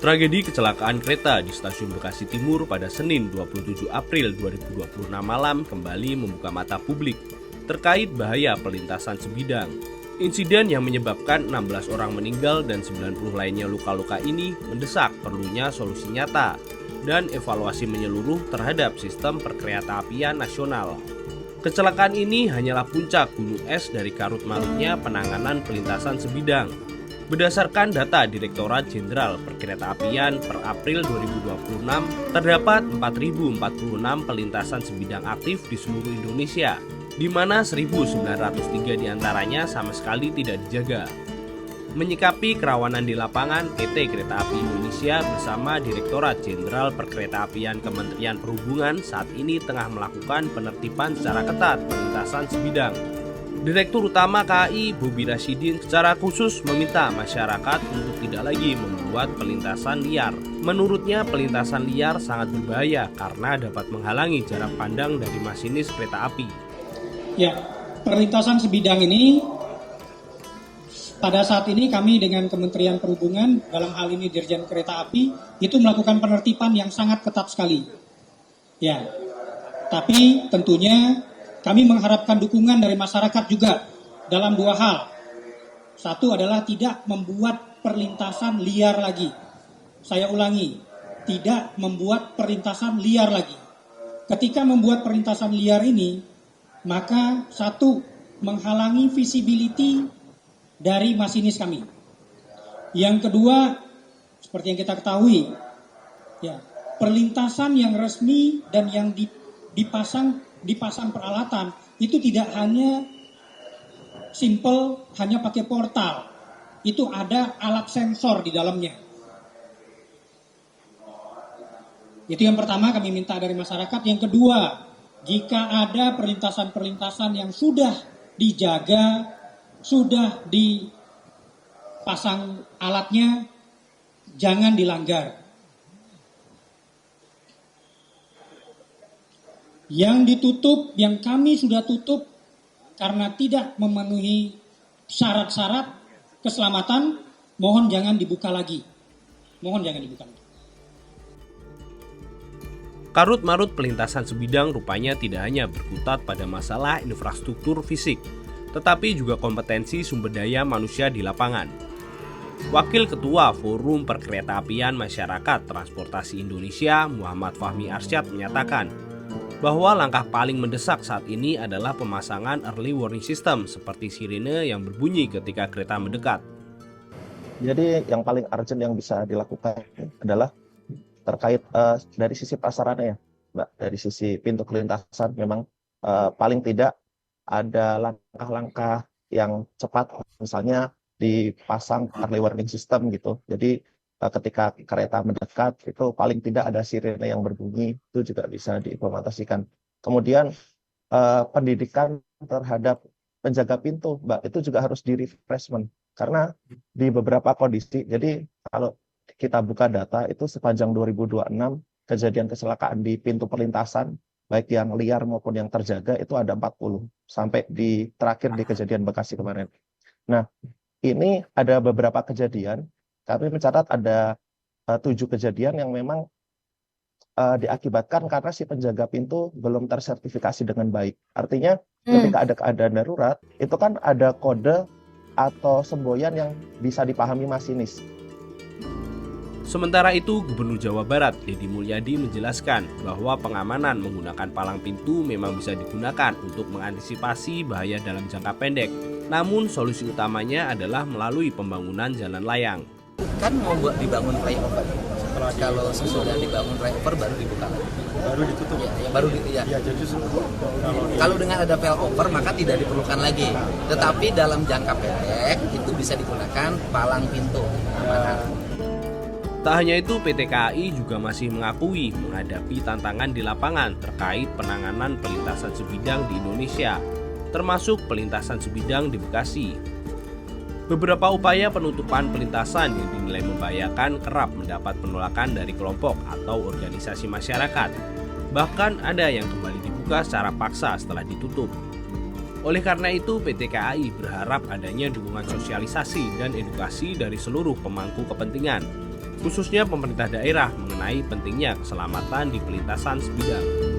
Tragedi kecelakaan kereta di Stasiun Bekasi Timur pada Senin 27 April 2026 malam kembali membuka mata publik terkait bahaya pelintasan sebidang. Insiden yang menyebabkan 16 orang meninggal dan 90 lainnya luka-luka ini mendesak perlunya solusi nyata dan evaluasi menyeluruh terhadap sistem perkeretaapian nasional. Kecelakaan ini hanyalah puncak gunung es dari karut-marutnya penanganan pelintasan sebidang. Berdasarkan data Direktorat Jenderal Perkeretaapian per April 2026, terdapat 4.046 pelintasan sebidang aktif di seluruh Indonesia, di mana 1.903 diantaranya sama sekali tidak dijaga. Menyikapi kerawanan di lapangan, PT Kereta Api Indonesia bersama Direktorat Jenderal Perkeretaapian Kementerian Perhubungan saat ini tengah melakukan penertiban secara ketat pelintasan sebidang. Direktur Utama KAI Bobi Rashidin secara khusus meminta masyarakat untuk tidak lagi membuat pelintasan liar. Menurutnya pelintasan liar sangat berbahaya karena dapat menghalangi jarak pandang dari masinis kereta api. Ya, perlintasan sebidang ini pada saat ini kami dengan Kementerian Perhubungan dalam hal ini Dirjen Kereta Api itu melakukan penertiban yang sangat ketat sekali. Ya, tapi tentunya kami mengharapkan dukungan dari masyarakat juga dalam dua hal. Satu adalah tidak membuat perlintasan liar lagi. Saya ulangi, tidak membuat perlintasan liar lagi. Ketika membuat perlintasan liar ini, maka satu, menghalangi visibility dari masinis kami. Yang kedua, seperti yang kita ketahui, ya, perlintasan yang resmi dan yang dipasang peralatan itu tidak hanya simple hanya pakai portal, itu ada alat sensor di dalamnya. Itu yang pertama kami minta dari masyarakat. Yang kedua, jika ada perlintasan-perlintasan yang sudah dijaga, sudah dipasang alatnya, jangan dilanggar. Yang ditutup, yang kami sudah tutup karena tidak memenuhi syarat-syarat keselamatan, mohon jangan dibuka lagi. Mohon jangan dibuka lagi. Karut-marut pelintasan sebidang rupanya tidak hanya berkutat pada masalah infrastruktur fisik, tetapi juga kompetensi sumber daya manusia di lapangan. Wakil Ketua Forum Perkeretaapian Masyarakat Transportasi Indonesia, Muhammad Fahmi Arsyad menyatakan bahwa langkah paling mendesak saat ini adalah pemasangan early warning system seperti sirene yang berbunyi ketika kereta mendekat. Jadi yang paling urgent yang bisa dilakukan adalah terkait dari sisi prasarannya ya, Mbak. Dari sisi pintu kelintasan memang paling tidak ada langkah-langkah yang cepat, misalnya dipasang early warning system gitu. Jadi ketika kereta mendekat itu paling tidak ada sirene yang berbunyi, itu juga bisa diimplementasikan. Kemudian pendidikan terhadap penjaga pintu, Mbak, itu juga harus di-refreshment karena di beberapa kondisi. Jadi kalau kita buka data itu sepanjang 2026 kejadian kecelakaan di pintu perlintasan baik yang liar maupun yang terjaga itu ada 40 sampai di terakhir di kejadian Bekasi kemarin. Nah, ini ada beberapa kejadian. Kami mencatat ada 7 kejadian yang memang diakibatkan karena si penjaga pintu belum tersertifikasi dengan baik. Artinya ketika ada keadaan darurat, itu kan ada kode atau semboyan yang bisa dipahami masinis. Sementara itu, Gubernur Jawa Barat, Deddy Mulyadi menjelaskan bahwa pengamanan menggunakan palang pintu memang bisa digunakan untuk mengantisipasi bahaya dalam jangka pendek. Namun, solusi utamanya adalah melalui pembangunan jalan layang. Kan mau buat dibangun flyover. Kalau sesudah dibangun flyover baru dibuka lagi. Baru ditutup. Ya baru ya. Ya, jadi kalau dengan ada flyover maka tidak diperlukan lagi. Tetapi dalam jangka pendek itu bisa digunakan palang pintu. Tak hanya itu, PT KAI juga masih mengakui menghadapi tantangan di lapangan terkait penanganan pelintasan sebidang di Indonesia, termasuk pelintasan sebidang di Bekasi. Beberapa upaya penutupan pelintasan yang dinilai membahayakan kerap mendapat penolakan dari kelompok atau organisasi masyarakat. Bahkan ada yang kembali dibuka secara paksa setelah ditutup. Oleh karena itu, PT KAI berharap adanya dukungan sosialisasi dan edukasi dari seluruh pemangku kepentingan, khususnya pemerintah daerah mengenai pentingnya keselamatan di pelintasan sebidang.